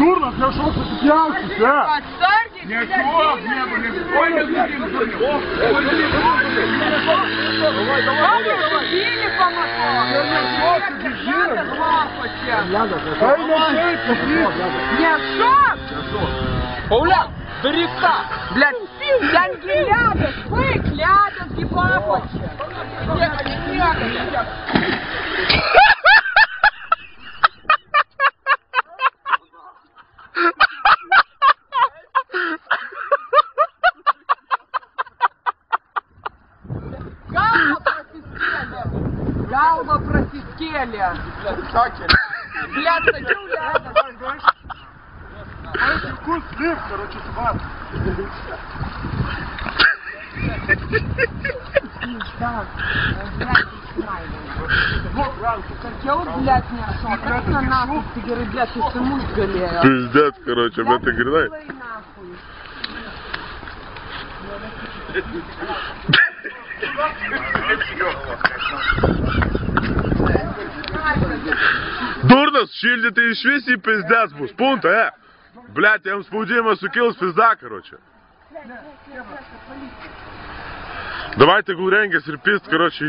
Durnas, я шел сопьявшись, а? Отстарьте, Не шел, не был, не шел. Ой, били по мотору. Нет, что? Пауляк, бери так! Блядь, я не ляда, вы ляда, гибапочек. Галва просискели. Блядь, садил ляда. Знаете, вкус слив, короче, сват. Хотел, блядь, не шел. Как на нахуй, ты говоришь, блядь, ты саму сгалея. Пиздец, короче, об этой гряной. Дурнас, шильди ты išvis į pizdes bus, punta, Блядь, jam spaudimas sukils pizda, короче. Давайте, gul rengės ir pist, короче.